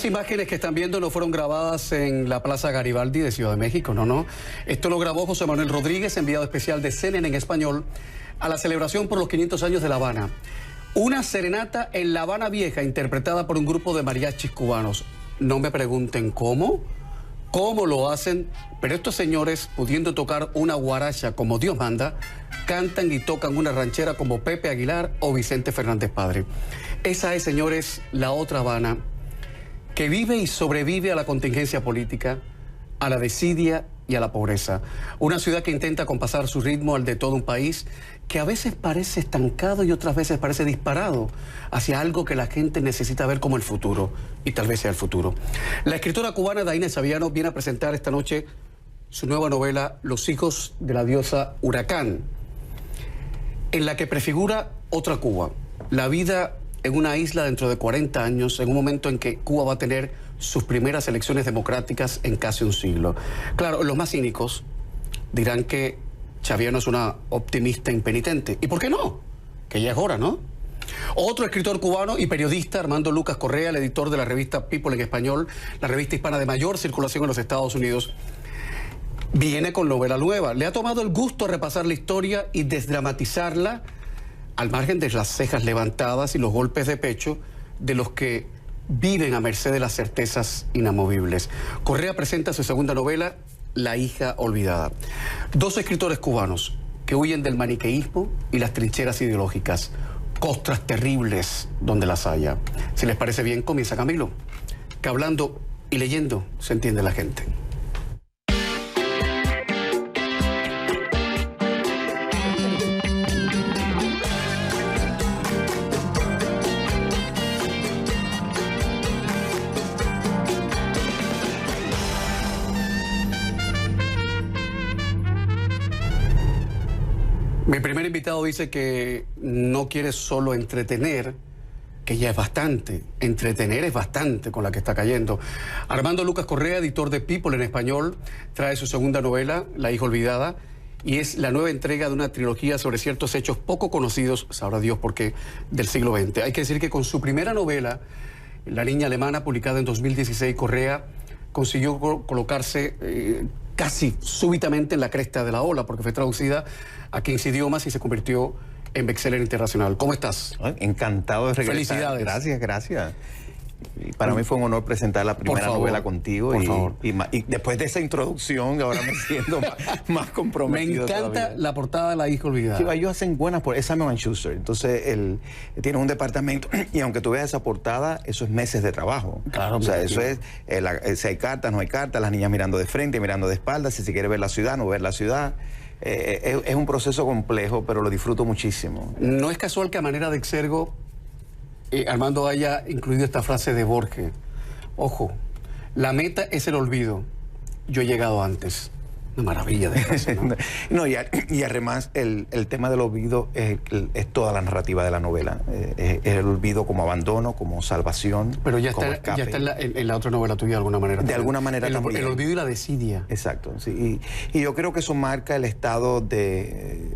imágenes que están viendo no fueron grabadas en la Plaza Garibaldi de Ciudad de México, no. Esto lo grabó José Manuel Rodríguez, enviado especial de CNN en español, a la celebración por los 500 años de La Habana. Una serenata en La Habana Vieja, interpretada por un grupo de mariachis cubanos. No me pregunten cómo lo hacen, pero estos señores, pudiendo tocar una guaracha como Dios manda, cantan y tocan una ranchera como Pepe Aguilar o Vicente Fernández Padre. Esa es, señores, la otra Habana, que vive y sobrevive a la contingencia política, a la desidia y a la pobreza. Una ciudad que intenta compasar su ritmo al de todo un país, que a veces parece estancado y otras veces parece disparado hacia algo que la gente necesita ver como el futuro, y tal vez sea el futuro. La escritora cubana Daina Saviano viene a presentar esta noche su nueva novela Los hijos de la diosa Huracán, en la que prefigura otra Cuba, la vida en una isla dentro de 40 años, en un momento en que Cuba va a tener sus primeras elecciones democráticas en casi un siglo. Claro, los más cínicos dirán que Saviano es una optimista impenitente. ¿Y por qué no? Que ya es hora, ¿no? Otro escritor cubano y periodista, Armando Lucas Correa, el editor de la revista People en español, la revista hispana de mayor circulación en los Estados Unidos, viene con novela nueva. Le ha tomado el gusto a repasar la historia y desdramatizarla, al margen de las cejas levantadas y los golpes de pecho de los que viven a merced de las certezas inamovibles. Correa presenta su segunda novela, La hija olvidada. Dos escritores cubanos que huyen del maniqueísmo y las trincheras ideológicas, costras terribles donde las haya. Si les parece bien, comienza Camilo, que hablando y leyendo se entiende la gente. Mi primer invitado dice que no quiere solo entretener, que ya es bastante. Entretener es bastante con la que está cayendo. Armando Lucas Correa, editor de People en español, trae su segunda novela, La hija olvidada, y es la nueva entrega de una trilogía sobre ciertos hechos poco conocidos, sabrá Dios por qué, del siglo XX. Hay que decir que con su primera novela, La niña alemana, publicada en 2016, Correa consiguió colocarse casi súbitamente en la cresta de la ola, porque fue traducida a 15 idiomas y se convirtió en bestseller internacional. ¿Cómo estás? Encantado de regresar. Felicidades. Gracias, gracias. Y para mí fue un honor presentar la primera novela contigo. Por favor. Y después de esa introducción, ahora me siento más comprometido. Me encanta todavía la portada de La hija olvidada. Sí, ellos hacen buenas por Simon & Schuster. Entonces, él tiene un departamento y aunque tú veas esa portada, eso es meses de trabajo. Claro, o sea, eso es, si hay cartas, no hay cartas, las niñas mirando de frente, mirando de espaldas, si se quiere ver la ciudad, no ver la ciudad. Es un proceso complejo, pero lo disfruto muchísimo. No es casual que a manera de exergo Armando haya incluido esta frase de Borges. Ojo, la meta es el olvido. Yo he llegado antes. Una maravilla de frase, ¿no? No, y además el tema del olvido es toda la narrativa de la novela. Es el olvido como abandono, como salvación. Pero ya como está, escape. en la otra novela tuya de alguna manera. De alguna manera también. El olvido y la desidia. Exacto, sí. Y yo creo que eso marca el estado de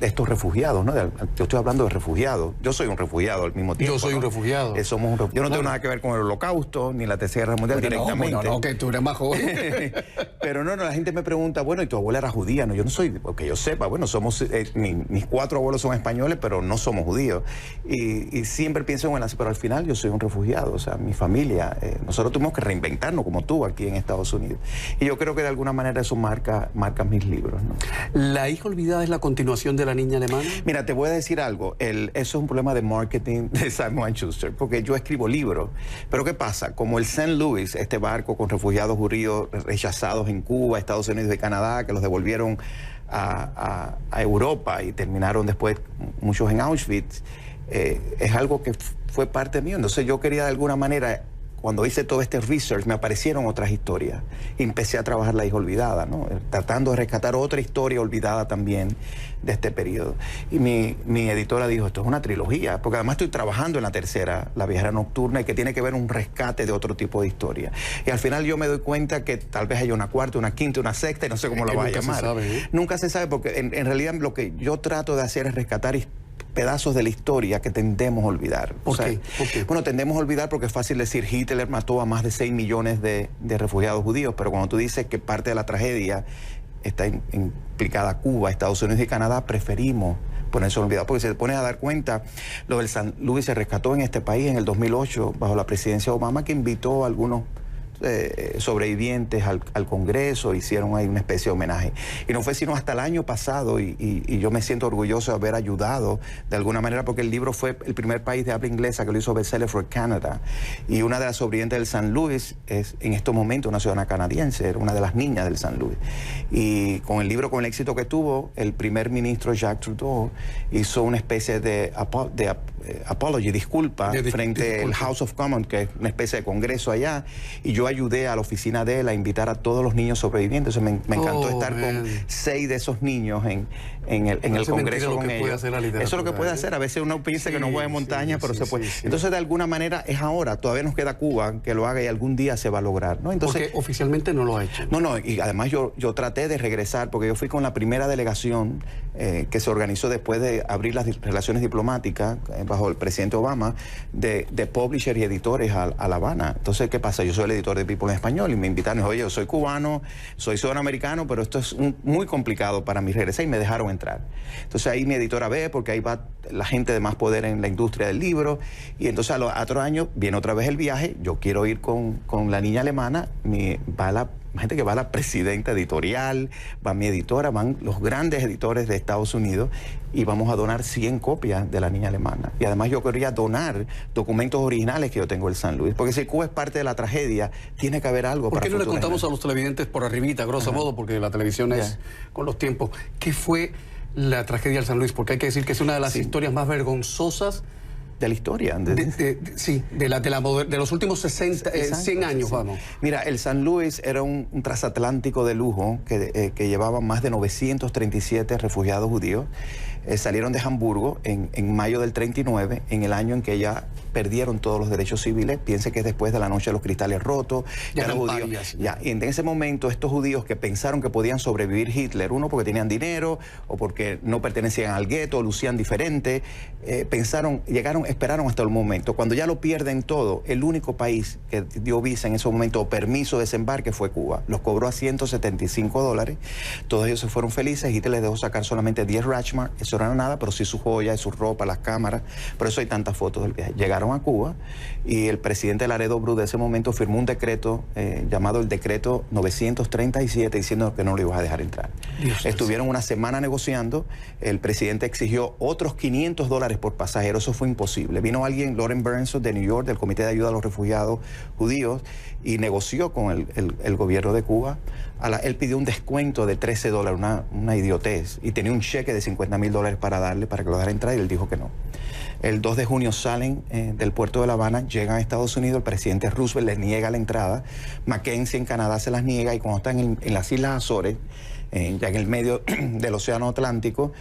estos refugiados, ¿no? Yo estoy hablando de refugiados. Yo soy un refugiado al mismo tiempo. Yo soy un refugiado. Yo no tengo nada que ver con el Holocausto, ni la Tercera Guerra Mundial directamente. No, que tú eres más joven. Pero no, la gente me pregunta, bueno, ¿y tu abuela era judía? No, yo no soy, que yo sepa, bueno, somos, mis 4 abuelos son españoles, pero no somos judíos. Y siempre pienso en pero al final yo soy un refugiado, o sea, mi familia, nosotros tuvimos que reinventarnos como tú aquí en Estados Unidos. Y yo creo que de alguna manera eso marca mis libros, ¿no? La hija olvidada es la continuación de La niña alemana. Mira, te voy a decir algo, eso es un problema de marketing de Simon & Schuster, porque yo escribo libros, pero ¿qué pasa? Como el St. Louis, este barco con refugiados judíos rechazados en Cuba, Estados Unidos y Canadá, que los devolvieron a Europa y terminaron después muchos en Auschwitz, es algo que fue parte mío. Entonces yo quería de alguna manera, cuando hice todo este research, me aparecieron otras historias y empecé a trabajar La hija olvidada, ¿no? Tratando de rescatar otra historia olvidada también de este periodo. Y mi editora dijo, esto es una trilogía, porque además estoy trabajando en la tercera, La viajera nocturna, y que tiene que ver un rescate de otro tipo de historia. Y al final yo me doy cuenta que tal vez haya una cuarta, una quinta, una sexta, y no sé cómo la va a llamar. Se sabe, ¿eh? Nunca se sabe, porque en realidad lo que yo trato de hacer es rescatar pedazos de la historia que tendemos a olvidar. ¿Por qué? Bueno, tendemos a olvidar porque es fácil decir Hitler mató a más de 6 millones de refugiados judíos, pero cuando tú dices que parte de la tragedia está implicada Cuba, Estados Unidos y Canadá, preferimos ponerse olvidado, porque si te pones a dar cuenta, lo del San Luis se rescató en este país en el 2008 bajo la presidencia de Obama, que invitó a algunos sobrevivientes al Congreso, hicieron ahí una especie de homenaje. Y no fue sino hasta el año pasado, y yo me siento orgulloso de haber ayudado de alguna manera, porque el libro fue el primer país de habla inglesa que lo hizo bestseller for Canada. Y una de las sobrevivientes del San Luis es en estos momentos una ciudadana canadiense, era una de las niñas del San Luis. Y con el libro, con el éxito que tuvo, el primer ministro Jacques Trudeau hizo una especie de apology, disculpa, frente al House of Commons, que es una especie de congreso allá, y yo ayudé a la oficina de él a invitar a todos los niños sobrevivientes. Me encantó estar con 6 de esos niños en el congreso con ellos. Eso es lo que puede hacer. A veces uno piensa que no juega en montaña, pero se puede. Entonces, de alguna manera, es ahora. Todavía nos queda Cuba que lo haga y algún día se va a lograr, ¿no? Entonces, porque oficialmente no lo ha hecho. No, y además yo traté de regresar, porque yo fui con la primera delegación que se organizó después de abrir las relaciones diplomáticas bajo el presidente Obama, de publisher y editores a La Habana. Entonces, ¿qué pasa? Yo soy el editor de People en Español y me invitaron, oye, yo soy cubano, soy ciudadano americano, pero esto es muy complicado para mí. Regresé y me dejaron entrar. Entonces ahí mi editora ve, porque ahí va la gente de más poder en la industria del libro, y entonces a otro año viene otra vez el viaje, yo quiero ir con la niña alemana, gente que va a la presidenta editorial, va mi editora, van los grandes editores de Estados Unidos, y vamos a donar 100 copias de La Niña Alemana. Y además yo quería donar documentos originales que yo tengo del San Luis, porque si Cuba es parte de la tragedia, tiene que haber algo para... ¿Por qué no le contamos a los televidentes por arribita, grosso modo, porque la televisión es con los tiempos? ¿Qué fue la tragedia del San Luis? Porque hay que decir que es una de las historias más vergonzosas de la historia. De los últimos 100 años, vamos. Mira, el San Luis era un transatlántico de lujo que llevaba más de 937 refugiados judíos. Salieron de Hamburgo en mayo del 39, en el año en que ya perdieron todos los derechos civiles. Piense que es después de la noche de los cristales rotos. Y en ese momento estos judíos que pensaron que podían sobrevivir Hitler, uno porque tenían dinero o porque no pertenecían al gueto, lucían diferente, esperaron hasta el momento. Cuando ya lo pierden todo, el único país que dio visa en ese momento o permiso de desembarque fue Cuba. Los cobró a $175. Todos ellos se fueron felices. Hitler les dejó sacar solamente 10 Reichsmark. Eso no era nada, pero sí sus joyas, su ropa, las cámaras. Por eso hay tantas fotos del viaje. Llegaron a Cuba y el presidente Laredo Bru de ese momento firmó un decreto llamado el decreto 937 diciendo que no lo iba a dejar entrar. Estuvieron una semana negociando. El presidente exigió otros $500 por pasajero. Eso fue imposible. Vino alguien, Lauren Burns de New York, del Comité de Ayuda a los Refugiados Judíos, y negoció con el gobierno de Cuba. Él pidió un descuento de $13, una idiotez, y tenía un cheque de $50.000 para darle, para que lo dejara entrar, y él dijo que no. El 2 de junio salen del puerto de La Habana, llegan a Estados Unidos, el presidente Roosevelt les niega la entrada, Mackenzie en Canadá se las niega, y cuando están en las Islas Azores, ya en el medio del Océano Atlántico,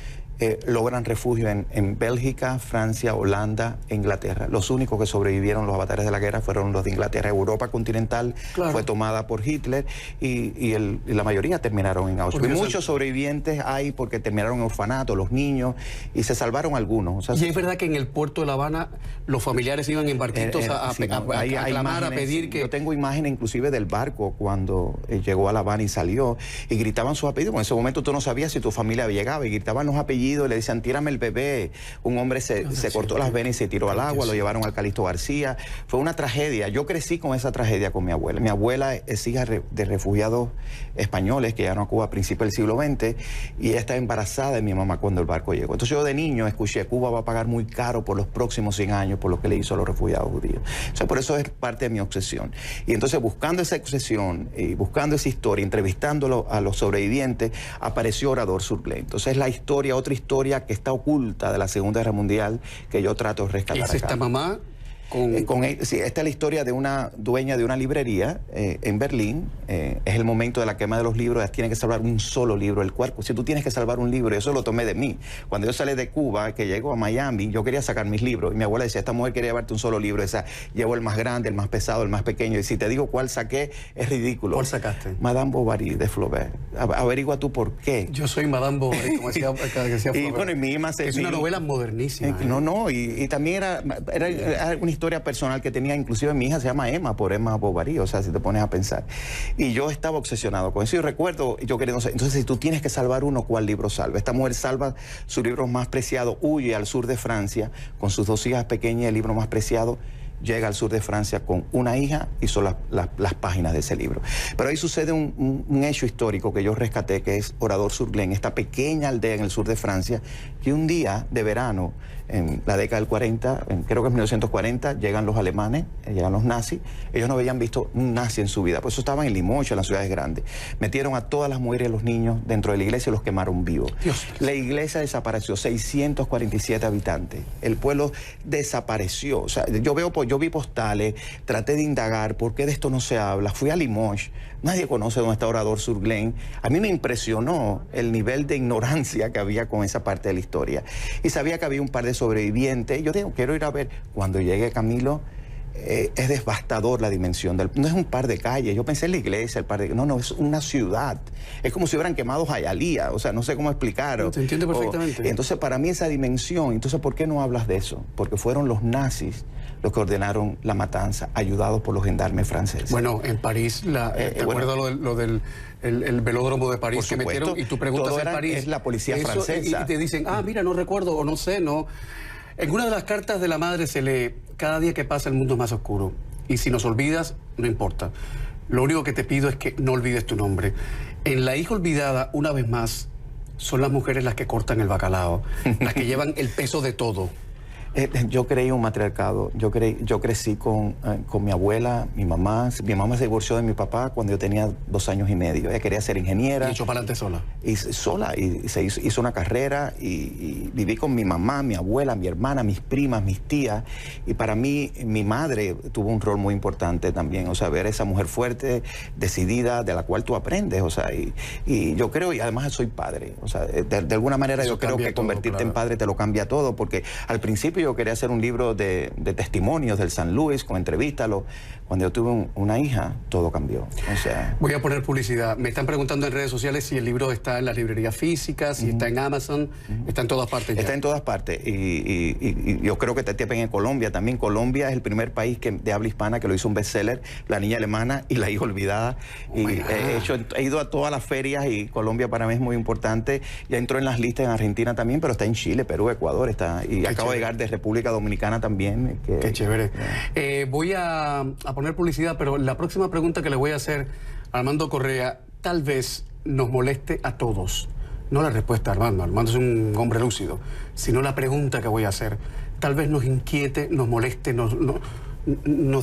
logran refugio en Bélgica, Francia, Holanda e Inglaterra. Los únicos que sobrevivieron los avatares de la guerra fueron los de Inglaterra. Europa continental fue tomada por Hitler y la mayoría terminaron en Auschwitz. Muchos sobrevivientes hay porque terminaron en orfanato, los niños, y se salvaron algunos. O sea, y es verdad que en el puerto de La Habana los familiares iban en barquitos a clamar, a pedir que... Yo tengo imágenes inclusive del barco cuando llegó a La Habana y salió, y gritaban sus apellidos. En ese momento tú no sabías si tu familia llegaba, y gritaban los apellidos, y le decían, tírame el bebé. Un hombre se cortó las venas y se tiró al agua, lo llevaron al Calixto García. Fue una tragedia. Yo crecí con esa tragedia con mi abuela. Mi abuela es hija de refugiados españoles que llegaron a Cuba a principios del siglo XX, y ella estaba embarazada de mi mamá cuando el barco llegó. Entonces yo de niño escuché, Cuba va a pagar muy caro por los próximos 100 años por lo que le hizo a los refugiados judíos. O sea, por eso es parte de mi obsesión. Y entonces, buscando esa obsesión y buscando esa historia, entrevistándolo a los sobrevivientes, apareció Orador Surplé. Entonces la historia, otra historia que está oculta de la Segunda Guerra Mundial, que yo trato de rescatar. ¿Es esta mamá? Sí, esta es la historia de una dueña de una librería en Berlín. Es el momento de la quema de los libros. Ella tiene que salvar un solo libro. Si tú tienes que salvar un libro, eso lo tomé de mí. Cuando yo salí de Cuba, que llego a Miami, yo quería sacar mis libros. Y mi abuela decía, esta mujer quería llevarte un solo libro. Esa, llevo el más grande, el más pesado, el más pequeño. Y si te digo cuál saqué, es ridículo. ¿Cuál sacaste? Madame Bovary, de Flaubert. Averigua tú por qué. Yo soy Madame Bovary, como decía Flaubert. Y bueno, y mi hija es una novela modernísima. No, y también era una historia personal que tenía, inclusive mi hija se llama Emma, por Emma Bovary, o sea, si te pones a pensar. Y yo estaba obsesionado con eso. Y recuerdo, yo queriendo saber, entonces si tú tienes que salvar uno, ¿cuál libro salva? Esta mujer salva su libro más preciado, huye al sur de Francia con sus 2 hijas pequeñas, el libro más preciado. Llega al sur de Francia con una hija y son las páginas de ese libro. Pero ahí sucede un hecho histórico que yo rescaté, que es Oradour-sur-Glane, esta pequeña aldea en el sur de Francia, que un día de verano, en la década del 40, creo que es 1940, llegan los alemanes, llegan los nazis. Ellos no habían visto un nazi en su vida, por eso estaban en Limoges, en las ciudades grandes. Metieron a todas las mujeres y los niños dentro de la iglesia y los quemaron vivos. Dios. La iglesia desapareció, 647 habitantes. El pueblo desapareció. O sea, yo vi postales, traté de indagar por qué de esto no se habla. Fui a Limoges, nadie conoce dónde está Oradour-sur-Glane. A mí me impresionó el nivel de ignorancia que había con esa parte de la historia. Y sabía que había un par de sobrevivientes. Yo digo, quiero ir a ver. Cuando llegue Camilo, es devastador la dimensión no es un par de calles. Yo pensé en la iglesia, no, es una ciudad. Es como si hubieran quemado Hialeah, o sea, no sé cómo explicar. Te entiendo perfectamente. Entonces, para mí esa dimensión, entonces, ¿por qué no hablas de eso? Porque fueron los que ordenaron la matanza, ayudados por los gendarmes franceses. Bueno, en París, ¿te acuerdas lo del el velódromo de París que metieron? Y tú preguntas en París. Es la policía francesa. Y te dicen, mira, no recuerdo o no sé, no. En una de las cartas de la madre se lee, cada día que pasa el mundo es más oscuro. Y si nos olvidas, no importa. Lo único que te pido es que no olvides tu nombre. En La hija olvidada, una vez más, son las mujeres las que cortan el bacalao, las que llevan el peso de todo. Yo creí un matriarcado. Yo crecí con mi abuela, mi mamá. Mi mamá se divorció de mi papá cuando yo tenía 2 años y medio. Ella quería ser ingeniera. ¿Y echó para adelante sola? Y se hizo una carrera y viví con mi mamá, mi abuela, mi hermana, mis primas, mis tías. Y para mí, mi madre tuvo un rol muy importante también. O sea, ver esa mujer fuerte, decidida, de la cual tú aprendes. O sea, y yo creo, y además soy padre. O sea, de alguna manera yo creo que convertirte en padre te lo cambia todo, porque al principio yo quería hacer un libro de testimonios del San Luis, con entrevistas. Cuando yo tuve una hija, todo cambió. O sea... Voy a poner publicidad. Me están preguntando en redes sociales si el libro está en las librerías físicas, si está en Amazon, está en todas partes ya. Está en todas partes. Y yo creo que te tienen en Colombia también. Colombia es el primer país de habla hispana que lo hizo un bestseller, La niña alemana y La hija olvidada. He ido a todas las ferias y Colombia para mí es muy importante. Ya entró en las listas en Argentina también, pero está en Chile, Perú, Ecuador. Y acabo de llegar de República Dominicana también. Qué chévere. Voy a poner publicidad, pero la próxima pregunta que le voy a hacer a Armando Correa tal vez nos moleste a todos. No la respuesta, Armando. Armando es un hombre lúcido. Sino la pregunta que voy a hacer. Tal vez nos inquiete, nos moleste, nos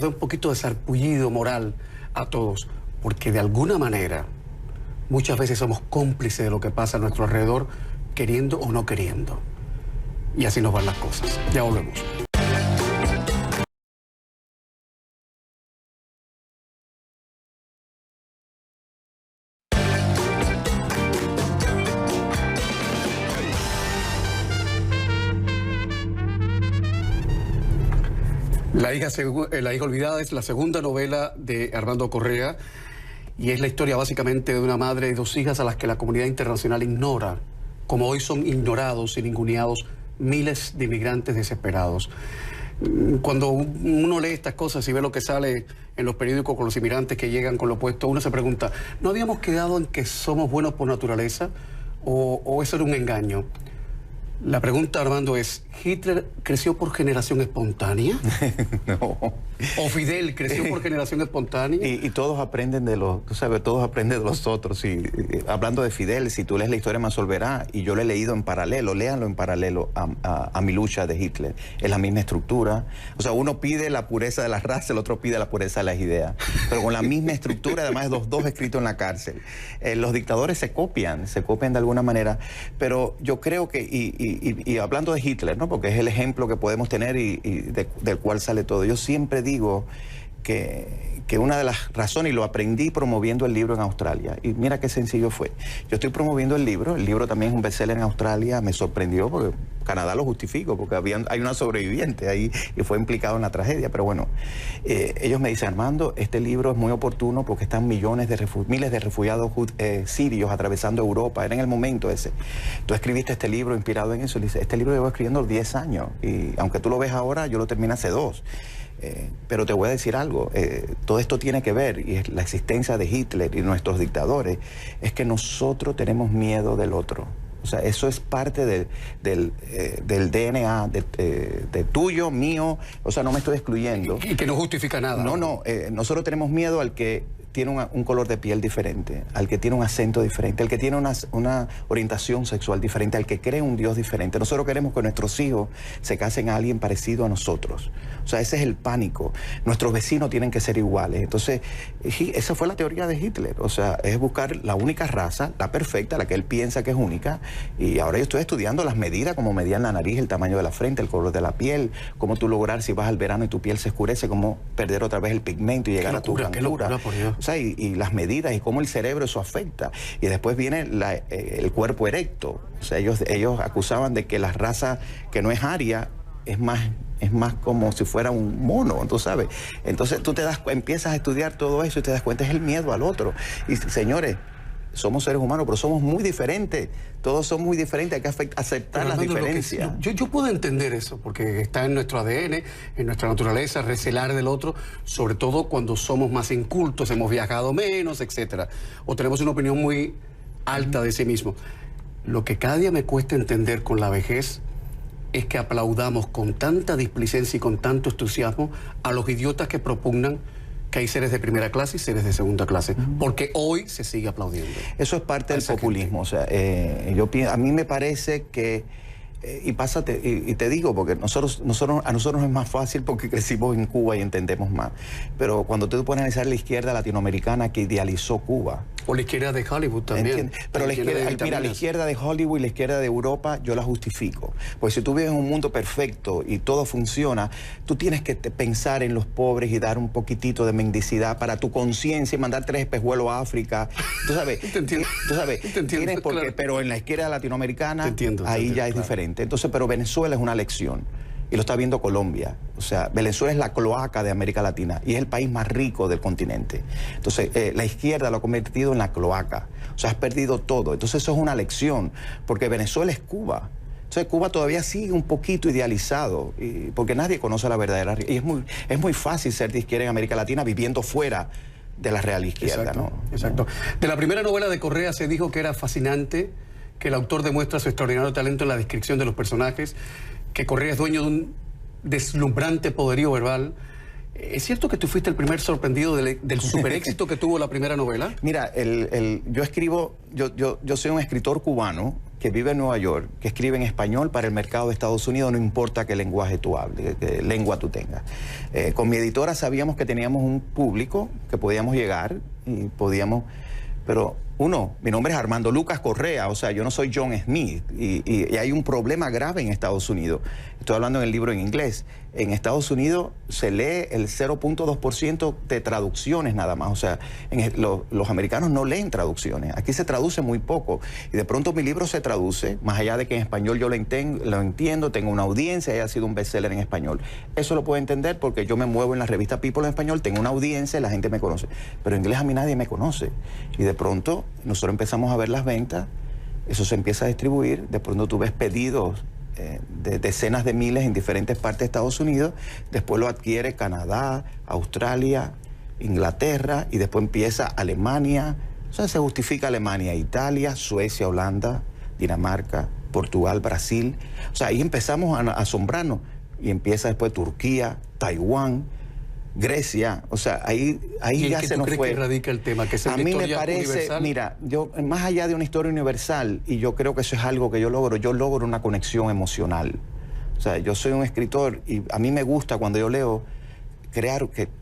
dé un poquito de sarpullido moral a todos. Porque de alguna manera, muchas veces somos cómplices de lo que pasa a nuestro alrededor, queriendo o no queriendo. Y así nos van las cosas. Ya volvemos. La hija olvidada es la segunda novela de Armando Correa y es la historia básicamente de una madre y 2 hijas a las que la comunidad internacional ignora, como hoy son ignorados y ninguneados miles de inmigrantes desesperados. Cuando uno lee estas cosas y ve lo que sale en los periódicos con los inmigrantes que llegan con lo opuesto, uno se pregunta, ¿no habíamos quedado en que somos buenos por naturaleza o eso era un engaño? La pregunta, Armando, es, ¿Hitler creció por generación espontánea? No. O Fidel creció por generación espontánea. Y todos aprenden de los, tú sabes, todos aprenden de los otros. Y hablando de Fidel, si tú lees la historia de Mansolverá, y yo lo he leído en paralelo, léanlo en paralelo a Mi lucha de Hitler. Es la misma estructura. O sea, uno pide la pureza de la raza, el otro pide la pureza de las ideas. Pero con la misma estructura, además los dos escritos en la cárcel. Los dictadores se copian de alguna manera. Pero yo creo que, y hablando de Hitler, ¿no? Porque es el ejemplo que podemos tener del cual sale todo. Yo siempre digo que una de las razones, y lo aprendí promoviendo el libro en Australia, y mira qué sencillo fue. Yo estoy promoviendo el libro también es un bestseller en Australia, me sorprendió porque Canadá lo justifico, porque hay una sobreviviente ahí y fue implicado en la tragedia, pero bueno, ellos me dicen, Armando, este libro es muy oportuno porque están miles de refugiados sirios atravesando Europa, era en el momento ese. Tú escribiste este libro inspirado en eso, y dice, este libro llevo escribiendo 10 años, y aunque tú lo ves ahora, yo lo terminé hace 2. Pero te voy a decir algo, todo esto tiene que ver, y es la existencia de Hitler y nuestros dictadores, es que nosotros tenemos miedo del otro. O sea, eso es parte del DNA, de tuyo, mío, o sea, no me estoy excluyendo. Y que no justifica nada. No, nosotros tenemos miedo al que tiene un color de piel diferente, al que tiene un acento diferente, al que tiene una orientación sexual diferente, al que cree un Dios diferente. Nosotros queremos que nuestros hijos se casen a alguien parecido a nosotros. O sea, ese es el pánico. Nuestros vecinos tienen que ser iguales. Entonces, esa fue la teoría de Hitler. O sea, es buscar la única raza, la perfecta, la que él piensa que es única. Y ahora yo estoy estudiando las medidas, como medían la nariz, el tamaño de la frente, el color de la piel, cómo tú lograr, si vas al verano y tu piel se escurece, cómo perder otra vez el pigmento y llegar a tu blancura. Qué locura, por Dios. O sea, y las medidas y cómo el cerebro eso afecta. Y después viene el cuerpo erecto. O sea, ellos acusaban de que la raza que no es aria es más como si fuera un mono, tú sabes. Entonces tú empiezas a estudiar todo eso y te das cuenta, es el miedo al otro. Y señores, somos seres humanos, pero somos muy diferentes. Todos son muy diferentes, hay que aceptar las diferencias. Yo puedo entender eso, porque está en nuestro ADN, en nuestra naturaleza, recelar del otro, sobre todo cuando somos más incultos, hemos viajado menos, etcétera, o tenemos una opinión muy alta de sí mismo. Lo que cada día me cuesta entender con la vejez es que aplaudamos con tanta displicencia y con tanto entusiasmo a los idiotas que propugnan que hay seres de primera clase y seres de segunda clase, porque hoy se sigue aplaudiendo. Eso es parte del populismo. O sea, a mí me parece que, y te digo, porque a nosotros es más fácil porque crecimos en Cuba y entendemos más, pero cuando tú pones a analizar la izquierda latinoamericana que idealizó Cuba, o la izquierda de Hollywood también. ¿Entiendes? Pero la izquierda de Hollywood y la izquierda de Europa, yo la justifico. Porque si tú vives en un mundo perfecto y todo funciona, tú tienes que pensar en los pobres y dar un poquitito de mendicidad para tu conciencia y mandar 3 espejuelos a África. Tú sabes, claro. Pero en la izquierda latinoamericana, ahí ya es diferente. Entonces, pero Venezuela es una lección. Y lo está viendo Colombia. O sea, Venezuela es la cloaca de América Latina y es el país más rico del continente. Entonces, la izquierda lo ha convertido en la cloaca. O sea, has perdido todo. Entonces, eso es una lección, porque Venezuela es Cuba. Entonces, Cuba todavía sigue un poquito idealizado, porque nadie conoce la verdadera. Y es muy fácil ser de izquierda en América Latina viviendo fuera de la real izquierda. Exacto, ¿no? Exacto. De la primera novela de Correa se dijo que era fascinante, que el autor demuestra su extraordinario talento en la descripción de los personajes, que Correa es dueño de un deslumbrante poderío verbal. ¿Es cierto que tú fuiste el primer sorprendido del super éxito que tuvo la primera novela? Mira, yo soy un escritor cubano que vive en Nueva York, que escribe en español para el mercado de Estados Unidos, no importa qué lenguaje tú hables, qué lengua tú tengas. Con mi editora sabíamos que teníamos un público que podíamos llegar y podíamos... Pero mi nombre es Armando Lucas Correa, o sea, yo no soy John Smith, y hay un problema grave en Estados Unidos. Estoy hablando en el libro en inglés. En Estados Unidos se lee el 0.2% de traducciones nada más, o sea, los americanos no leen traducciones, aquí se traduce muy poco, y de pronto mi libro se traduce, más allá de que en español yo lo entiendo, tengo una audiencia, haya sido un bestseller en español. Eso lo puedo entender porque yo me muevo en la revista People en español, tengo una audiencia, la gente me conoce, pero en inglés a mí nadie me conoce, y de pronto nosotros empezamos a ver las ventas, eso se empieza a distribuir, de pronto tú ves pedidos de decenas de miles en diferentes partes de Estados Unidos, después lo adquiere Canadá, Australia, Inglaterra, y después empieza Alemania, o sea, se justifica Alemania, Italia, Suecia, Holanda, Dinamarca, Portugal, Brasil, o sea, ahí empezamos a asombrarnos, y empieza después Turquía, Taiwán, Grecia, o sea, ahí ya se nos fue. ¿En qué radica el tema? ¿Que es a mí me parece, universal? mira, yo más allá de una historia universal, y yo creo que eso es algo que yo logro una conexión emocional. O sea, yo soy un escritor y a mí me gusta cuando yo leo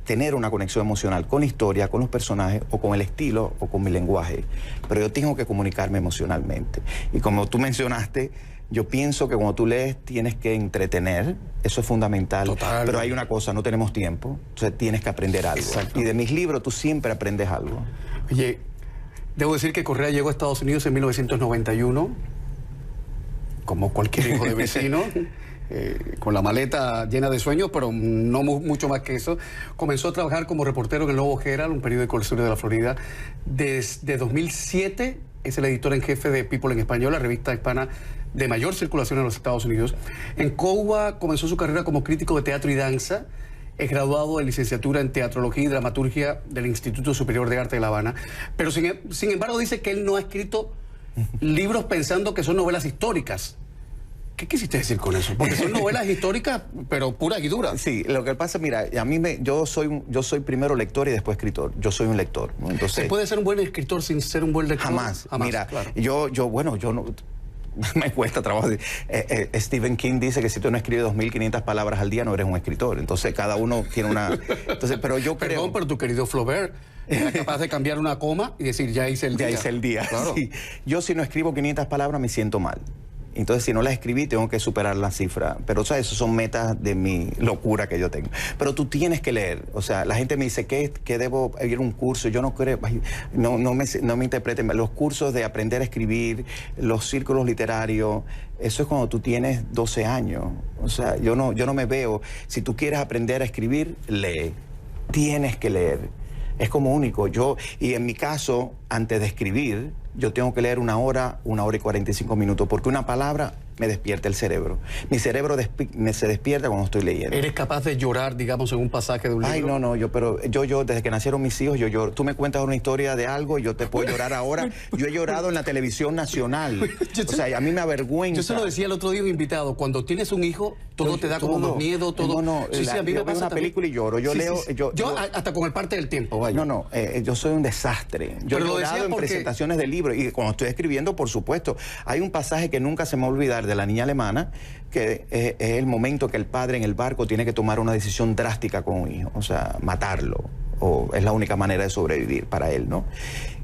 tener una conexión emocional con la historia, con los personajes, o con el estilo, o con mi lenguaje. Pero yo tengo que comunicarme emocionalmente. Y como tú mencionaste, yo pienso que cuando tú lees tienes que entretener, eso es fundamental. Total. Pero hay una cosa, no tenemos tiempo, entonces tienes que aprender algo. Exacto. Y de mis libros tú siempre aprendes algo. Oye, debo decir que Correa llegó a Estados Unidos en 1991, como cualquier hijo de vecino, con la maleta llena de sueños, pero no mucho más que eso. Comenzó a trabajar como reportero en el Nuevo Herald, un periódico del sur de la Florida. Desde 2007 es el editor en jefe de People en Español, la revista hispana de mayor circulación en los Estados Unidos. En Cuba comenzó su carrera como crítico de teatro y danza. Es graduado de licenciatura en Teatrología y Dramaturgia del Instituto Superior de Arte de La Habana. Pero sin embargo dice que él no ha escrito libros pensando que son novelas históricas. ¿Qué quisiste decir con eso? Porque son novelas históricas, pero puras y duras. Sí, lo que pasa, mira, yo soy primero lector y después escritor. Yo soy un lector, ¿no? Entonces, ¿se puede ser un buen escritor sin ser un buen lector? Jamás. Mira, claro. yo no... Me cuesta trabajo. Stephen King dice que si tú no escribes 2.500 palabras al día no eres un escritor. Entonces cada uno tiene una... Entonces, pero yo creo... Perdón, pero tu querido Flaubert era capaz de cambiar una coma y decir, ya hice el día. Ya hice el día. Claro. Sí. Yo si no escribo 500 palabras me siento mal. Entonces, si no las escribí, tengo que superar la cifra. Pero, o sea, eso son metas de mi locura que yo tengo. Pero tú tienes que leer. O sea, la gente me dice, ¿qué debo ir a un curso? Yo no creo, no me interpreten. Los cursos de aprender a escribir, los círculos literarios, eso es cuando tú tienes 12 años. O sea, yo no me veo. Si tú quieres aprender a escribir, lee. Tienes que leer. Es como único. Y en mi caso, antes de escribir, yo tengo que leer 1 hora y 45 minutos, porque una palabra me despierta el cerebro. Mi cerebro se despierta cuando estoy leyendo. ¿Eres capaz de llorar, digamos, en un pasaje de un libro? Ay, no, yo desde que nacieron mis hijos, yo lloro. Tú me cuentas una historia de algo, yo te puedo llorar ahora. Yo he llorado en la televisión nacional. O sea, a mí me avergüenza. Yo se lo decía el otro día a un invitado, cuando tienes un hijo, todo te da como más miedo, todo. Sí, a mí me pasa una película y lloro. Yo leo. Yo hasta con el parte del tiempo, vaya. Yo soy un desastre. Yo he llorado en presentaciones de libros y cuando estoy escribiendo, por supuesto. Hay un pasaje que nunca se me va a olvidar de La niña alemana, que es el momento que el padre en el barco tiene que tomar una decisión drástica con un hijo, o sea, matarlo, o es la única manera de sobrevivir para él, ¿no?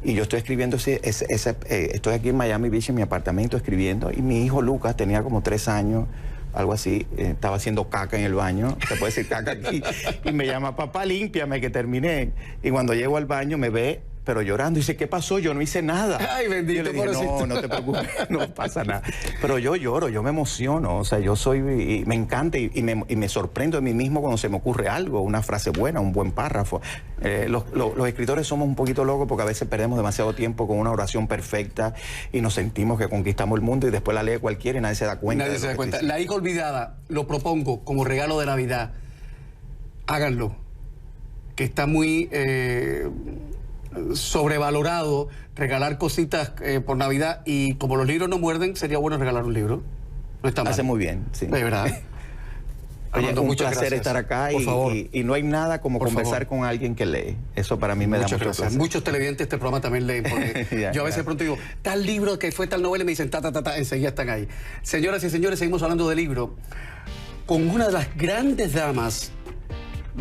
Y yo estoy escribiendo, estoy aquí en Miami Beach en mi apartamento escribiendo, y mi hijo Lucas tenía como 3 años, algo así, estaba haciendo caca en el baño, se puede decir caca aquí, y me llama, papá, límpiame que terminé. Y cuando llego al baño me ve, pero llorando, y dice, ¿qué pasó? Yo no hice nada. Ay, bendito. Yo le dije, no te preocupes, no pasa nada. Pero yo lloro, yo me emociono, o sea, y me encanta y me sorprendo de mí mismo cuando se me ocurre algo, una frase buena, un buen párrafo. Los escritores somos un poquito locos porque a veces perdemos demasiado tiempo con una oración perfecta y nos sentimos que conquistamos el mundo y después la lee cualquiera y nadie se da cuenta. Nadie se da cuenta. La hija olvidada, lo propongo como regalo de Navidad. Háganlo, que está muy... sobrevalorado regalar cositas por Navidad, y como los libros no muerden, sería bueno regalar un libro. No está mal. Hace muy bien, sí. De verdad. Oye, Armando, un placer estar acá y no hay nada como conversar con alguien que lee. Eso para mí me da mucho placer. Muchos televidentes de este programa también leen, porque yo a veces pronto digo, tal libro que fue tal novela, y me dicen, enseguida están ahí. Señoras y señores, seguimos hablando de libro con una de las grandes damas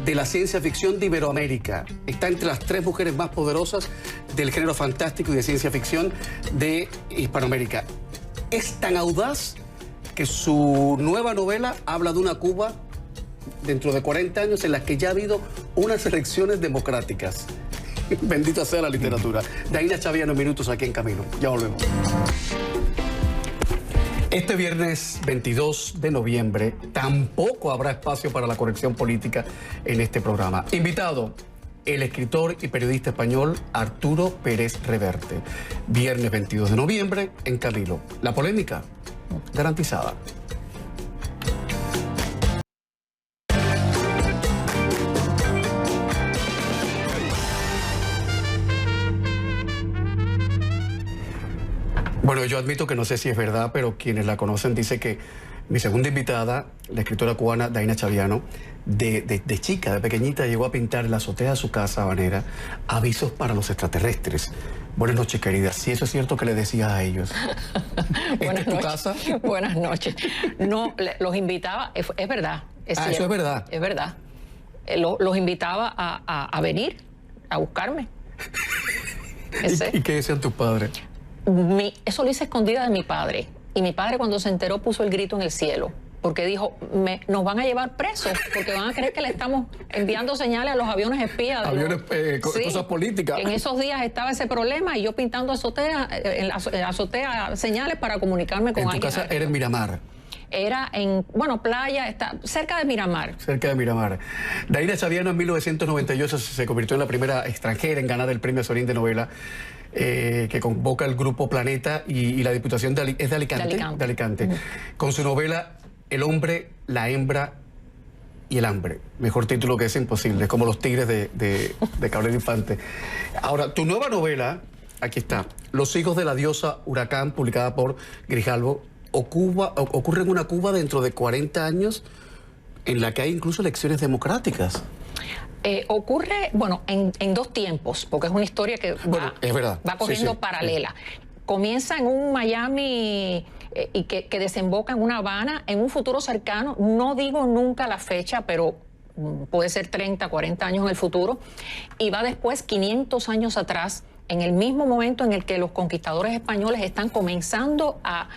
de la ciencia ficción de Iberoamérica. Está entre las 3 mujeres más poderosas del género fantástico y de ciencia ficción de Hispanoamérica. Es tan audaz que su nueva novela habla de una Cuba dentro de 40 años en las que ya ha habido unas elecciones democráticas. Bendita sea la literatura. Daina Chaviano, minutos aquí en Camino. Ya volvemos. Este viernes 22 de noviembre tampoco habrá espacio para la corrección política en este programa. Invitado, el escritor y periodista español Arturo Pérez Reverte. Viernes 22 de noviembre en Camilo. La polémica garantizada. Bueno, yo admito que no sé si es verdad, pero quienes la conocen dicen que Mi segunda invitada, la escritora cubana Daina Chaviano, de chica, de pequeñita, llegó a pintar en la azotea de su casa habanera avisos para los extraterrestres. Buenas noches, querida. Si eso es cierto, ¿qué le decías a ellos? Buenas ¿Tu noches. casa? Buenas noches. No, los invitaba, es verdad. Eso es verdad. Es verdad. Los invitaba a venir, a buscarme. ¿Y qué decían tus padres? Eso lo hice escondida de mi padre. Y mi padre, cuando se enteró, puso el grito en el cielo. Porque dijo, nos van a llevar presos, porque van a creer que le estamos enviando señales a los aviones espías. Aviones, Sí, cosas políticas. En esos días estaba ese problema y yo pintando en la azotea señales para comunicarme con alguien. En tu casa era en Miramar. Era en, playa, está cerca de Miramar. Cerca de Miramar. Daina Chaviano en 1998 se convirtió en la primera extranjera en ganar el premio Sorín de novela que convoca el Grupo Planeta y la Diputación de Alicante. Con su novela El hombre, la hembra y el hambre. Mejor título que es imposible, es como Los tigres de Cabrera Infante. Ahora, tu nueva novela, aquí está, Los hijos de la diosa Huracán, publicada por Grijalbo, ocurre en una Cuba dentro de 40 años en la que hay incluso elecciones democráticas. Ocurre, en dos tiempos, porque es una historia que va corriendo paralela. Comienza en un Miami y que desemboca en una Habana en un futuro cercano. No digo nunca la fecha, pero puede ser 30, 40 años en el futuro. Y va después 500 años atrás, en el mismo momento en el que los conquistadores españoles están comenzando a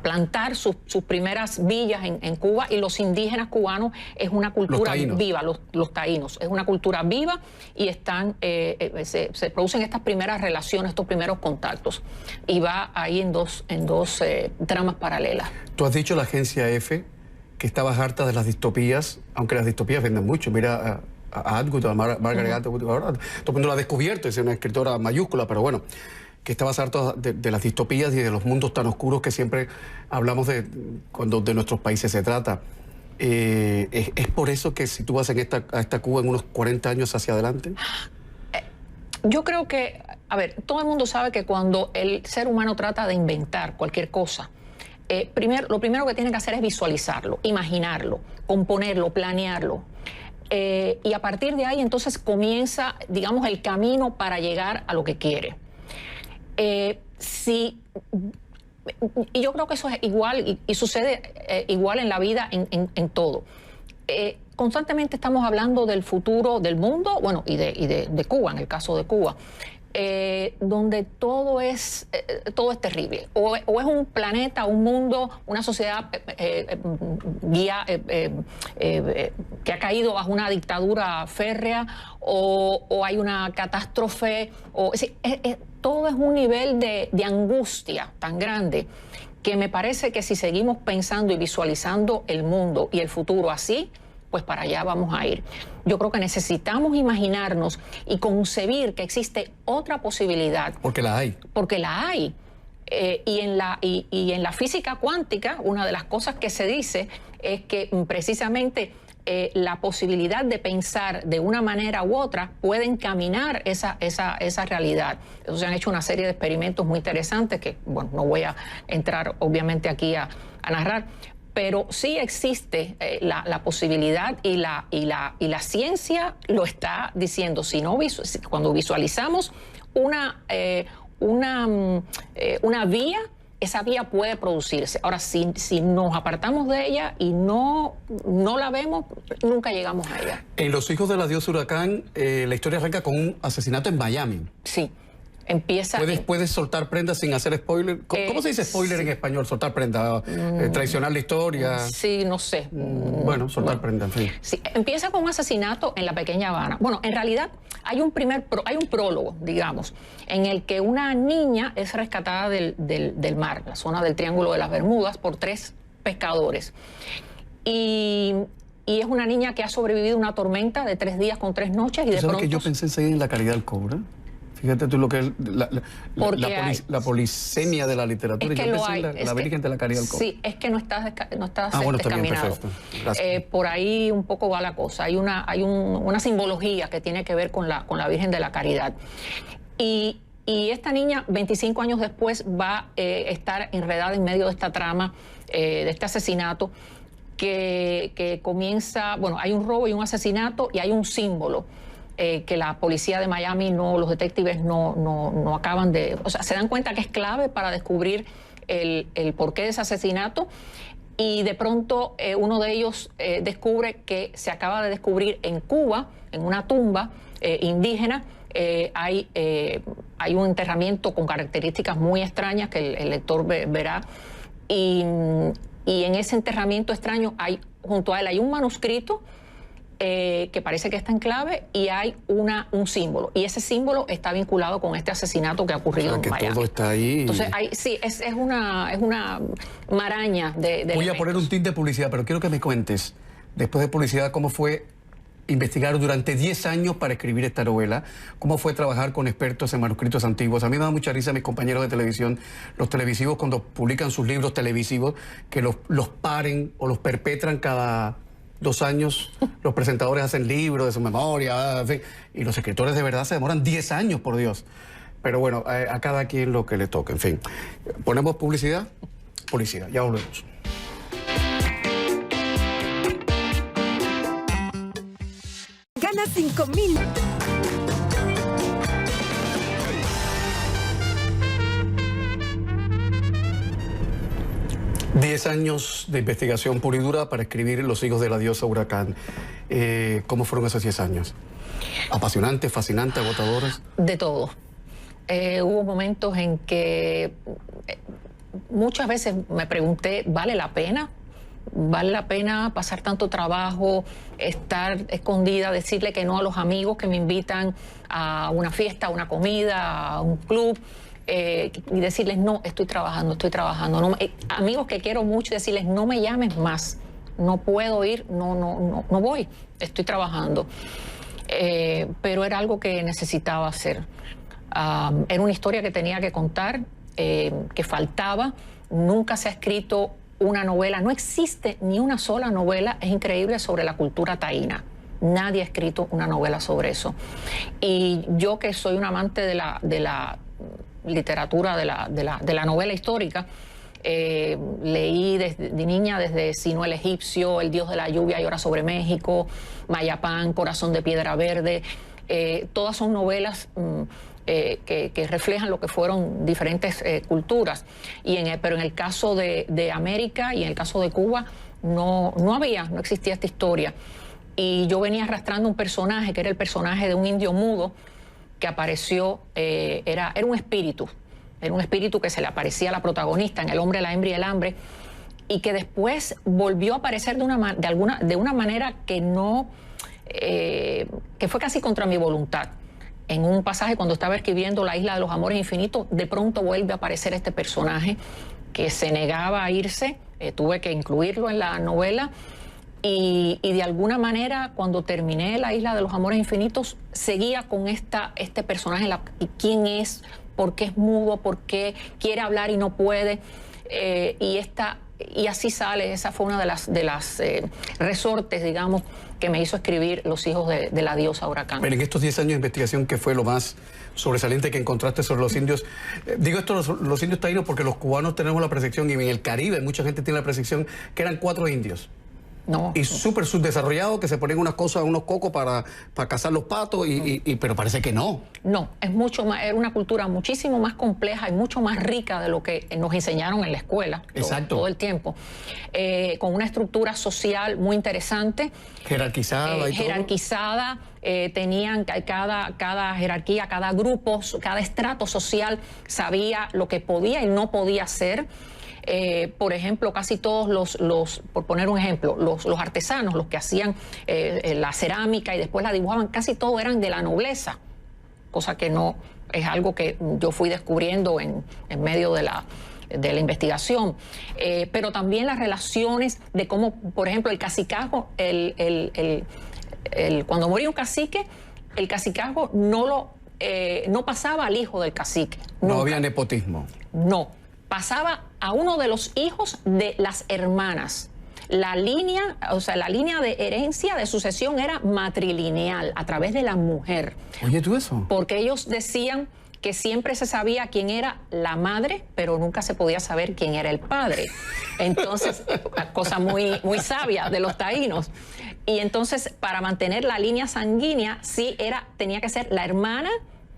plantar sus primeras villas en Cuba, y los indígenas cubanos es una cultura viva, los taínos, es una cultura viva, y están se producen estas primeras relaciones, estos primeros contactos, y va ahí en dos tramas paralelas. Tú has dicho a la agencia EFE que estabas harta de las distopías, aunque las distopías venden mucho. Mira a Atwood, a Margaret Atwood, ahora todo el mundo la ha descubierto, es una escritora mayúscula, pero bueno, que estabas harto de las distopías y de los mundos tan oscuros que siempre hablamos cuando de nuestros países se trata. ¿Es por eso que si tú vas a esta Cuba en unos 40 años hacia adelante? Yo creo que, todo el mundo sabe que cuando el ser humano trata de inventar cualquier cosa, lo primero que tiene que hacer es visualizarlo, imaginarlo, componerlo, planearlo. Y a partir de ahí entonces comienza, digamos, el camino para llegar a lo que quiere. Y yo creo que eso es igual y sucede igual en la vida, en todo. Constantemente estamos hablando del futuro del mundo, y de Cuba, en el caso de Cuba, donde todo es terrible. O es un planeta, un mundo, una sociedad que ha caído bajo una dictadura férrea, o hay una catástrofe, todo es un nivel de angustia tan grande que me parece que si seguimos pensando y visualizando el mundo y el futuro así, pues para allá vamos a ir. Yo creo que necesitamos imaginarnos y concebir que existe otra posibilidad. Porque la hay. Porque la hay. Y en la física cuántica, una de las cosas que se dice es que precisamente la posibilidad de pensar de una manera u otra puede encaminar esa realidad. Entonces se han hecho una serie de experimentos muy interesantes que, no voy a entrar obviamente aquí a narrar, pero sí existe la posibilidad, y la ciencia lo está diciendo. Cuando visualizamos una vía, esa vía puede producirse. Ahora, si nos apartamos de ella y no la vemos, nunca llegamos a ella. En Los hijos de la diosa Huracán, la historia arranca con un asesinato en Miami. Sí. Empieza... ¿Puedes soltar prenda sin hacer spoiler? ¿Cómo se dice spoiler en español? Soltar prenda, traicionar la historia. Sí, no sé. Soltar prenda, en fin. Sí, empieza con un asesinato en la pequeña Habana. En realidad hay un prólogo, digamos, en el que una niña es rescatada del mar, la zona del Triángulo de las Bermudas, por 3 pescadores. Y es una niña que ha sobrevivido a una tormenta de 3 días con 3 noches, y de pronto... ¿Sabes que yo pensé enseguida en La caridad del cobre? Fíjate tú lo que es la polisemia de la literatura. Es que yo pensé en la Virgen de la Caridad del Cobre. Sí, es que no estás bueno, descaminado. Está bien, perfecto. Por ahí un poco va la cosa. Hay una simbología que tiene que ver con la Virgen de la Caridad. Y Y esta niña, 25 años después, va a estar enredada en medio de esta trama, de este asesinato, que comienza, bueno, hay un robo y un asesinato y hay un símbolo que la policía de Miami, los detectives no acaban de, o sea, se dan cuenta que es clave para descubrir el porqué de ese asesinato. Y de pronto uno de ellos descubre que se acaba de descubrir en Cuba, en una tumba indígena, hay un enterramiento con características muy extrañas que el lector verá. Y en ese enterramiento extraño, junto a él hay un manuscrito que parece que está en clave y hay un símbolo. Y ese símbolo está vinculado con este asesinato que ha ocurrido en Miami. Todo está ahí. Entonces, sí, es una maraña de Voy elementos. a poner un tint de publicidad, pero quiero que me cuentes, después de publicidad, cómo fue investigar durante 10 años para escribir esta novela, cómo fue trabajar con expertos en manuscritos antiguos. A mí me da mucha risa mis compañeros de televisión, los televisivos, cuando publican sus libros televisivos, que los paren o los perpetran cada 2 años. Los presentadores hacen libros de su memoria, en fin, y los escritores de verdad se demoran 10 años, por Dios. Pero bueno, a cada quien lo que le toque, en fin. ¿Ponemos publicidad? Publicidad, ya volvemos. Gana 5,000. Diez años de investigación pura y dura para escribir Los hijos de la diosa Huracán. ¿Cómo fueron esos 10 años? ¿Apasionantes, fascinantes, agotadores? De todo. Hubo momentos en que muchas veces me pregunté, ¿vale la pena? ¿Vale la pena pasar tanto trabajo, estar escondida, decirle que no a los amigos que me invitan a una fiesta, a una comida, a un club? Y decirles, no, estoy trabajando. No, amigos que quiero mucho, decirles, no me llames más, no puedo ir, no voy, estoy trabajando. Pero era algo que necesitaba hacer. Era una historia que tenía que contar, que faltaba. Nunca se ha escrito una novela, no existe ni una sola novela, es increíble, sobre la cultura taína. Nadie ha escrito una novela sobre eso. Y yo, que soy un amante de la literatura, de la novela histórica, leí de niña desde Sino el Egipcio, El Dios de la Lluvia y Ahora sobre México, Mayapán, Corazón de Piedra Verde. Todas son novelas que reflejan lo que fueron diferentes culturas. Pero en el caso de América y en el caso de Cuba no existía esta historia. Y yo venía arrastrando un personaje que era el personaje de un indio mudo que apareció, era un espíritu. Era un espíritu que se le aparecía a la protagonista en El hombre, la hembra y el hambre, y que después volvió a aparecer de una manera que fue casi contra mi voluntad. En un pasaje, cuando estaba escribiendo La isla de los amores infinitos, de pronto vuelve a aparecer este personaje que se negaba a irse. Tuve que incluirlo en la novela. Y de alguna manera, cuando terminé La isla de los amores infinitos, seguía con este personaje. ¿Quién es? ¿Por qué es mudo? ¿Por qué quiere hablar y no puede? Y así sale. Esa fue una de las resortes, digamos, que me hizo escribir Los hijos de la diosa Huracán. Pero en estos 10 años de investigación, ¿qué fue lo más sobresaliente que encontraste sobre los indios? Digo esto, los indios taínos, porque los cubanos tenemos la percepción, y en el Caribe mucha gente tiene la percepción, que eran 4 indios. No. Y súper subdesarrollados, que se ponen unas cosas, unos cocos para cazar los patos, pero parece que no. No, es mucho más, era una cultura muchísimo más compleja y mucho más rica de lo que nos enseñaron en la escuela. Exacto. Todo el tiempo. Con una estructura social muy interesante. Jerarquizada y todo. Jerarquizada. Tenían cada jerarquía, cada grupo, cada estrato social sabía lo que podía y no podía hacer. Por ejemplo, casi todos por poner un ejemplo, los artesanos, los que hacían la cerámica y después la dibujaban, casi todos eran de la nobleza, cosa que no es algo que yo fui descubriendo en medio de la investigación. Pero también las relaciones de cómo, por ejemplo, el cacicazgo, cuando moría un cacique, el cacicazgo no pasaba al hijo del cacique. No había nepotismo. No. Pasaba a uno de los hijos de las hermanas. La línea de herencia, de sucesión, era matrilineal, a través de la mujer. Oye, ¿tú eso? Porque ellos decían que siempre se sabía quién era la madre, pero nunca se podía saber quién era el padre. Entonces, cosa muy, muy sabia de los taínos. Y entonces, para mantener la línea sanguínea, sí tenía que ser la hermana,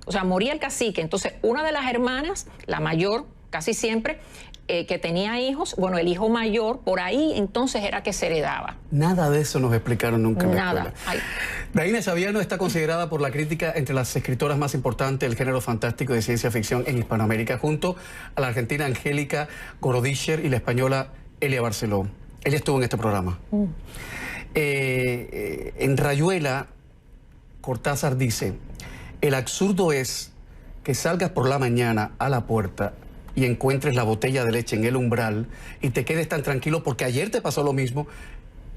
o sea, moría el cacique. Entonces, una de las hermanas, la mayor, casi siempre, que tenía hijos, bueno, el hijo mayor, por ahí entonces era que se heredaba. Nada de eso nos explicaron nunca en la Nada. escuela. Daina Chaviano está considerada por la crítica entre las escritoras más importantes del género fantástico de ciencia ficción en Hispanoamérica, junto a la argentina Angélica Gorodischer y la española Elia Barceló. Ella estuvo en este programa. En Rayuela, Cortázar dice: el absurdo es que salgas por la mañana a la puerta y encuentres la botella de leche en el umbral y te quedes tan tranquilo porque ayer te pasó lo mismo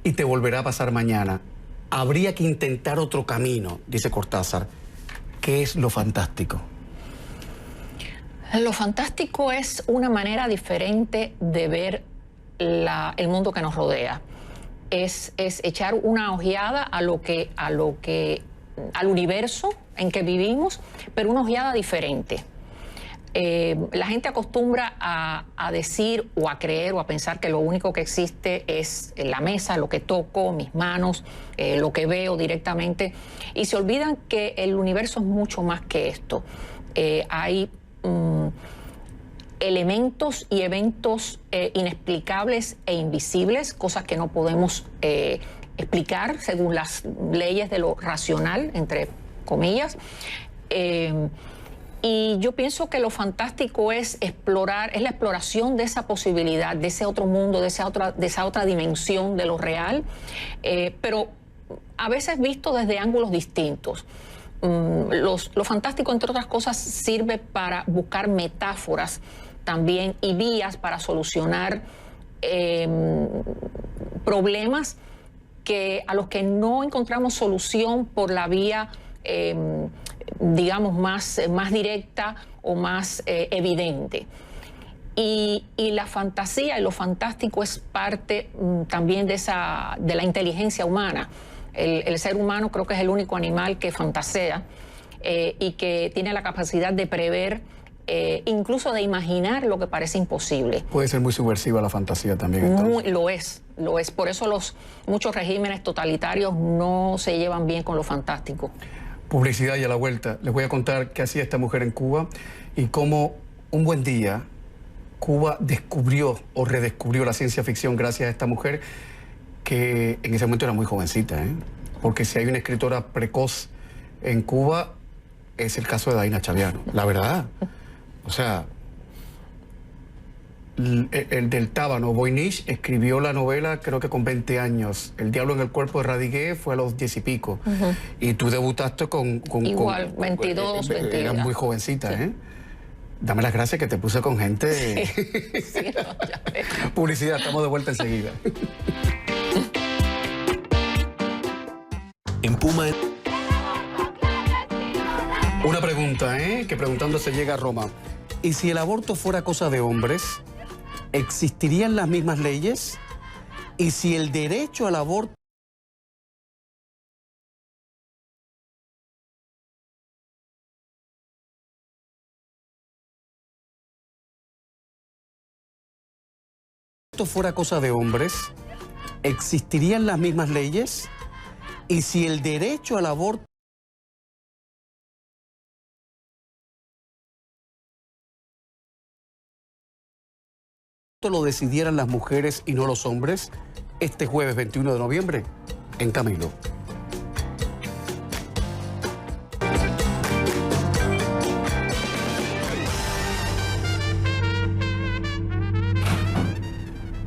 y te volverá a pasar mañana. Habría que intentar otro camino, dice Cortázar. ¿Qué es lo fantástico? Lo fantástico es una manera diferente de ver el mundo que nos rodea. Es echar una ojeada al universo en que vivimos, pero una ojeada diferente. La gente acostumbra a decir o a creer o a pensar que lo único que existe es la mesa, lo que toco, mis manos, lo que veo directamente, y se olvidan que el universo es mucho más que esto. Hay elementos y eventos inexplicables e invisibles, cosas que no podemos explicar según las leyes de lo racional, entre comillas. Y yo pienso que lo fantástico es la exploración de esa posibilidad, de ese otro mundo, de esa otra dimensión de lo real, pero a veces visto desde ángulos distintos. Lo fantástico, entre otras cosas, sirve para buscar metáforas también y vías para solucionar problemas a los que no encontramos solución por la vía digamos, más directa o más evidente. Y la fantasía y lo fantástico es parte también de la inteligencia humana. El ser humano creo que es el único animal que fantasea y que tiene la capacidad de prever, incluso de imaginar lo que parece imposible. Puede ser muy subversiva la fantasía también. Lo es. Por eso muchos regímenes totalitarios no se llevan bien con lo fantástico. Publicidad y a la vuelta. Les voy a contar qué hacía esta mujer en Cuba y cómo un buen día Cuba descubrió o redescubrió la ciencia ficción gracias a esta mujer que en ese momento era muy jovencita, ¿eh? Porque si hay una escritora precoz en Cuba es el caso de Daina Chaviano, la verdad. O sea, el del Tábano, Voynich, escribió la novela creo que con 20 años. El diablo en el cuerpo de Radiguet fue a los 10 y pico. Y tú debutaste con 22, 22. Eras muy jovencita, sí. ¿Eh? Dame las gracias que te puse con gente. Sí, no, ya veo. Publicidad, estamos de vuelta enseguida. En Puma. Una pregunta, que preguntando se llega a Roma. ¿Y si el aborto fuera cosa de hombres, existirían las mismas leyes? ¿Y si el derecho al aborto fuera cosa de hombres, existirían las mismas leyes? ¿Y si el derecho al aborto lo decidieran las mujeres y no los hombres? Este jueves 21 de noviembre, en Camilo.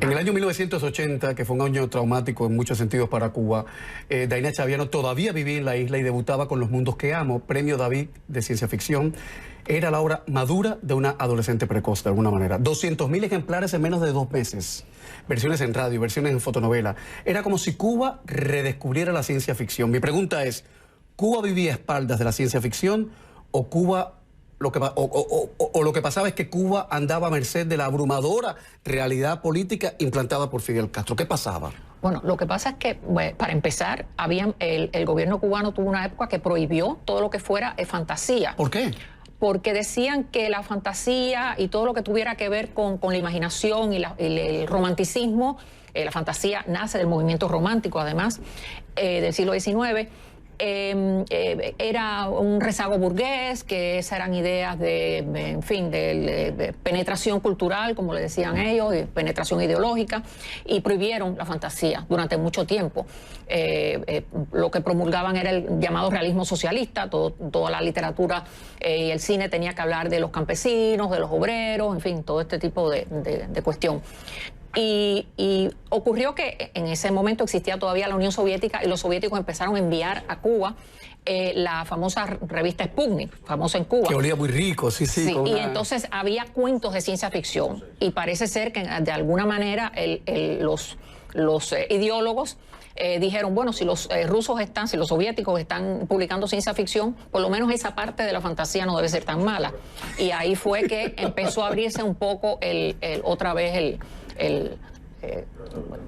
En el año 1980, que fue un año traumático en muchos sentidos para Cuba, Daina Chaviano todavía vivía en la isla y debutaba con Los mundos que amo, premio David de ciencia ficción. Era la obra madura de una adolescente precoz, de alguna manera. 200.000 ejemplares en menos de 2 meses. Versiones en radio, versiones en fotonovela. Era como si Cuba redescubriera la ciencia ficción. Mi pregunta es, ¿Cuba vivía a espaldas de la ciencia ficción o Cuba... lo que pasaba es que Cuba andaba a merced de la abrumadora realidad política implantada por Fidel Castro? ¿Qué pasaba? Bueno, lo que pasa es que, bueno, para empezar, el gobierno cubano tuvo una época que prohibió todo lo que fuera fantasía. ¿Por qué? porque decían que la fantasía y todo lo que tuviera que ver con la imaginación y el romanticismo, la fantasía nace del movimiento romántico, además, del siglo XIX, era un rezago burgués, que esas eran ideas en fin, de penetración cultural, como le decían ellos, y penetración ideológica, y prohibieron la fantasía durante mucho tiempo. Lo que promulgaban era el llamado realismo socialista, toda la literatura y el cine tenía que hablar de los campesinos, de los obreros, en fin, todo este tipo de cuestión. Y ocurrió que en ese momento existía todavía la Unión Soviética y los soviéticos empezaron a enviar a Cuba la famosa revista Sputnik, famosa en Cuba. Que olía muy rico, sí. Y entonces había cuentos de ciencia ficción y parece ser que de alguna manera los ideólogos dijeron, bueno, si los rusos si los soviéticos están publicando ciencia ficción, por lo menos esa parte de la fantasía no debe ser tan mala. Y ahí fue que empezó a abrirse un poco otra vez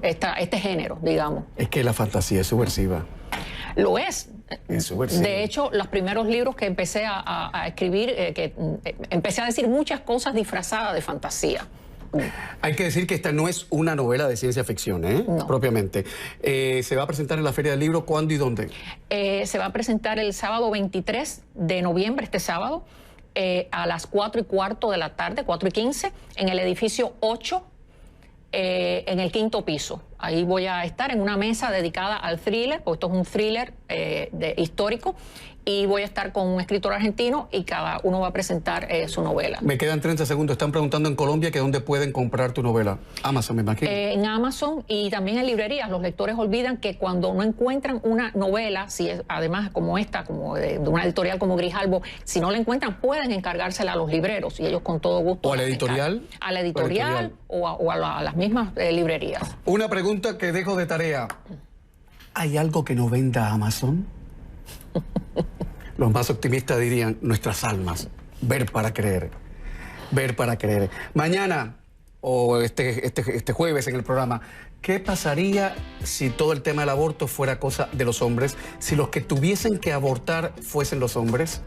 este género, digamos. Es que la fantasía es subversiva. Lo es. Es subversiva. De hecho, los primeros libros que empecé a escribir, empecé a decir muchas cosas disfrazadas de fantasía. Hay que decir que esta no es una novela de ciencia ficción, No. propiamente. ¿Se va a presentar en la Feria del Libro cuándo y dónde? Se va a presentar el sábado 23 de noviembre, este sábado, a las 4:15 de la tarde, 4:15, en el edificio 8, en el 5º piso. Ahí voy a estar en una mesa dedicada al thriller, porque esto es un thriller histórico, y voy a estar con un escritor argentino y cada uno va a presentar su novela. Me quedan 30 segundos. Están preguntando en Colombia que dónde pueden comprar tu novela. Amazon, me imagino. En Amazon y también en librerías. Los lectores olvidan que cuando no encuentran una novela, si es, además como esta, como de una editorial como Grijalbo, si no la encuentran, pueden encargársela a los libreros y ellos con todo gusto. ¿O a la editorial? A la editorial o a las mismas librerías. Una pregunta que dejo de tarea. ¿Hay algo que no venda Amazon? Los más optimistas dirían nuestras almas. Ver para creer. Ver para creer. Mañana o este jueves en el programa, ¿qué pasaría si todo el tema del aborto fuera cosa de los hombres? Si los que tuviesen que abortar fuesen los hombres.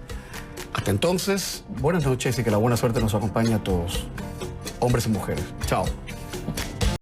Hasta entonces, buenas noches y que la buena suerte nos acompañe a todos, hombres y mujeres. Chao.